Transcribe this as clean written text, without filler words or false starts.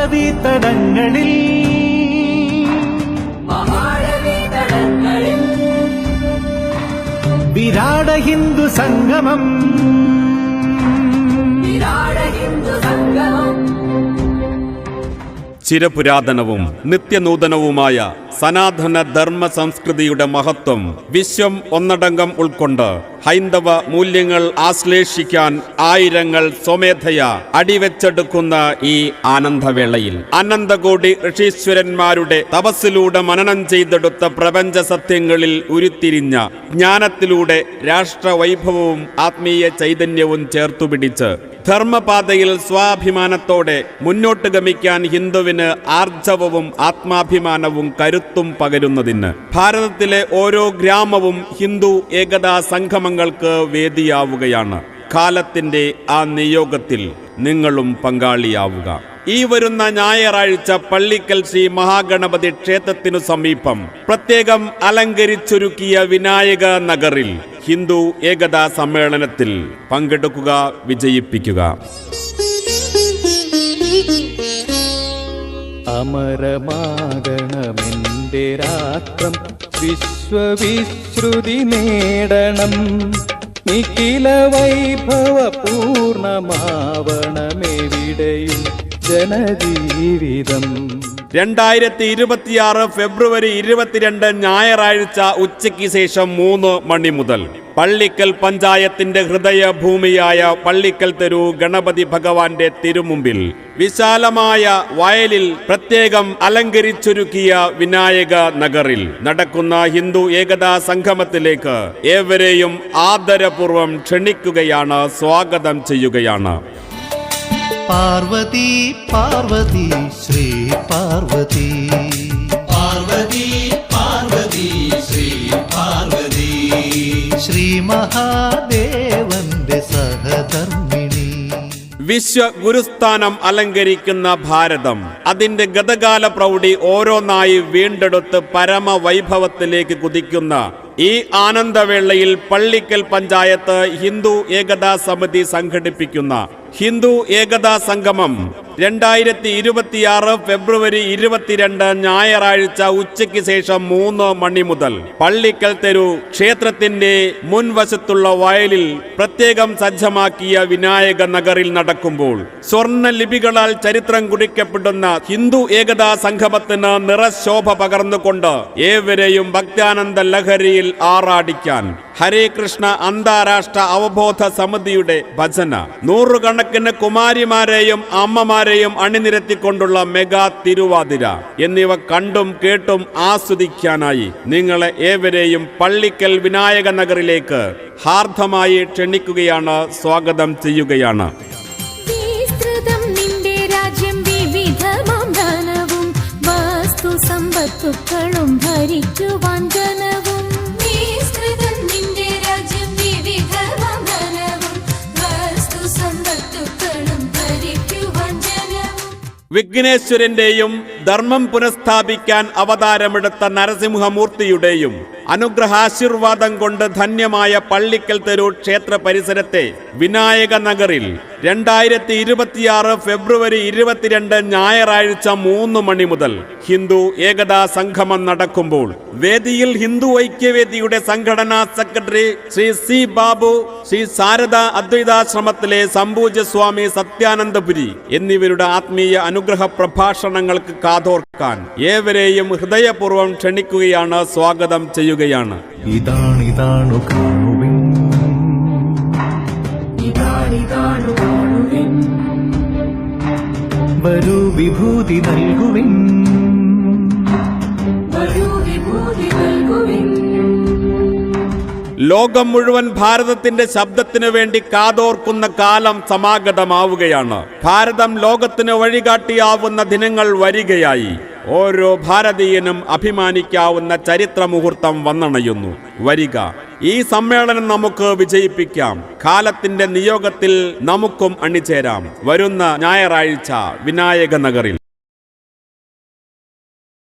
മഹാടവീതടങ്ങളിൽ വിരാട ഹിന്ദു സംഗമം ചിരപുരാതനവും നിത്യനൂതനവുമായ സനാതന ധർമ്മ സംസ്കൃതിയുടെ മഹത്വം വിശ്വം ഒന്നടങ്കം ഉൾക്കൊണ്ട് ഹൈന്ദവ മൂല്യങ്ങൾ ആശ്ലേഷിക്കാൻ ആയിരങ്ങൾ സ്വമേധയാ അടിവെച്ചെടുക്കുന്ന ഈ ആനന്ദവേളയിൽ അനന്തകോടി ഋഷീശ്വരന്മാരുടെ തപസ്സിലൂടെ മനനം ചെയ്തെടുത്ത പ്രപഞ്ച സത്യങ്ങളിൽ ഉരുത്തിരിഞ്ഞ ജ്ഞാനത്തിലൂടെ രാഷ്ട്രവൈഭവവും ആത്മീയ ചൈതന്യവും ചേർത്തുപിടിച്ച് ധർമ്മപാതയിൽ സ്വാഭിമാനത്തോടെ മുന്നോട്ട് ഗമിക്കാൻ ഹിന്ദുവിന് ആർജവവും ആത്മാഭിമാനവും കരുത്തും പകരുന്നതിന് ഭാരതത്തിലെ ഓരോ ഗ്രാമവും ഹിന്ദു ഏകതാ സംഗമങ്ങൾക്ക് വേദിയാവുകയാണ്. കാലത്തിന്റെ ആ നിയോഗത്തിൽ നിങ്ങളും പങ്കാളിയാവുക. ഈ വരുന്ന ഞായറാഴ്ച പള്ളിക്കൽ ശ്രീ മഹാഗണപതി ക്ഷേത്രത്തിനു സമീപം പ്രത്യേകം അലങ്കരിച്ചൊരുക്കിയ വിനായക നഗറിൽ ഹിന്ദു ഏകതാ സമ്മേളനത്തിൽ പങ്കെടുക്കുക, വിജയിപ്പിക്കുക. അമരമാകണമെന്റെ രാത്രം വിശ്വവിശ്രുതി നേടണം, നിഖില വൈഭവ പൂർണ്ണമാവണമെവിടെയും ജനജീവിതം. 2026 ഫെബ്രുവരി 22 ഞായറാഴ്ച ഉച്ചയ്ക്ക് ശേഷം 3 മണി മുതൽ പള്ളിക്കൽ പഞ്ചായത്തിന്റെ ഹൃദയഭൂമിയായ പള്ളിക്കൽ തെരു ഗണപതി ഭഗവാന്റെ തിരുമുമ്പിൽ വിശാലമായ വയലിൽ പ്രത്യേകം അലങ്കരിച്ചൊരുക്കിയ വിനായക നഗറിൽ നടക്കുന്ന ഹിന്ദു ഏകതാ സംഗമത്തിലേക്ക് ഏവരെയും ആദരപൂർവ്വം ക്ഷണിക്കുകയാണ്, സ്വാഗതം ചെയ്യുകയാണ്. പാർവതി പാർവതി ശ്രീ പാർവതി, പാർവതി പാർവതി ശ്രീ പാർവതി, ശ്രീ മഹാദേവന്റെ സഹധർമ്മിണി. വിശ്വഗുരുസ്ഥാനം അലങ്കരിക്കുന്ന ഭാരതം അതിന്റെ ഗതകാല പ്രൗഢി ഓരോന്നായി വീണ്ടെടുത്ത് പരമവൈഭവത്തിലേക്ക് കുതിക്കുന്ന ഈ ആനന്ദവേളയിൽ പള്ളിക്കൽ പഞ്ചായത്ത് ഹിന്ദു ഏകതാ സമിതി സംഘടിപ്പിക്കുന്ന ഹിന്ദു ഏകതാ സംഗമം 2026 ഫെബ്രുവരി 22 ഞായറാഴ്ച ഉച്ചയ്ക്ക് ശേഷം 3 മണി മുതൽ പള്ളിക്കൽ തെരു ക്ഷേത്രത്തിന്റെ മുൻവശത്തുള്ള വയലിൽ പ്രത്യേകം സജ്ജമാക്കിയ വിനായക നഗറിൽ നടക്കുമ്പോൾ സ്വർണ്ണ ലിപികളാൽ ചരിത്രം കുറിക്കപ്പെടുന്ന ഹിന്ദു ഏകതാ സംഗമത്തിന് നിറശോഭ പകർന്നുകൊണ്ട് ഏവരെയും ഭക്താനന്ദ ലഹരിയിൽ ആറാടിക്കാൻ ഹരേ കൃഷ്ണ അന്താരാഷ്ട്ര അവബോധ സമിതിയുടെ ഭജന, നൂറുകണക്കിന് കുമാരിമാരെയും അമ്മമാരെയും അണിനിരത്തിക്കൊണ്ടുള്ള മെഗാ തിരുവാതിര എന്നിവ കണ്ടും കേട്ടും ആസ്വദിക്കാനായി നിങ്ങളെ ഏവരെയും പള്ളിക്കൽ വിനായക നഗറിലേക്ക് ഹാർദമായി ക്ഷണിക്കുകയാണ്, സ്വാഗതം ചെയ്യുകയാണ്. സമ്പത്തുക്കളും ഭരിക്കുവാൻ ജനവും വിഘ്നേശ്വരന്റെയും ധർമ്മം പുനഃസ്ഥാപിക്കാൻ അവതാരമെടുത്ത നരസിംഹമൂർത്തിയുടെയും അനുഗ്രഹാശീർവാദം കൊണ്ട് ധന്യമായ പള്ളിക്കൽ തെരു ക്ഷേത്ര പരിസരത്തെ വിനായക നഗറിൽ 2026 ഫെബ്രുവരി 22 ഞായറാഴ്ച 3 മണി മുതൽ ഹിന്ദു ഏകതാ സംഗമം നടക്കുമ്പോൾ വേദിയിൽ ഹിന്ദു ഐക്യവേദിയുടെ സംഘടനാ സെക്രട്ടറി ശ്രീ സി ബാബു, ശ്രീ ശാരദ അദ്വൈതാശ്രമത്തിലെ സംപൂജ്യ സ്വാമി സത്യാനന്ദപുരി എന്നിവരുടെ ആത്മീയ അനുഗ്രഹ പ്രഭാഷണങ്ങൾക്ക് കാതോർക്കാൻ ഏവരെയും ഹൃദയപൂർവ്വം ക്ഷണിക്കുകയാണ്, സ്വാഗതം ചെയ്യുകയാണ്. ഇതാണിതാണു കാണുവിൻ, വരൂ വിഭൂതി നൽകുവിൻ, ലോകം മുഴുവൻ ഭാരതത്തിന്റെ ശബ്ദത്തിനു വേണ്ടി കാതോർക്കുന്ന കാലം സമാഗതമാവുകയാണ്. ഭാരതം ലോകത്തിന് വഴികാട്ടിയാവുന്ന ദിനങ്ങൾ വരികയായി. ഓരോ ഭാരതീയനും അഭിമാനിക്കാവുന്ന ചരിത്ര മുഹൂർത്തം വന്നണയുന്നു. വരിക, ഈ സമ്മേളനം നമുക്ക് വിജയിപ്പിക്കാം. കാലത്തിന്റെ നിയോഗത്തിൽ നമുക്കും അണിചേരാം. വരുന്ന ഞായറാഴ്ച വിനായക നഗറിൽ.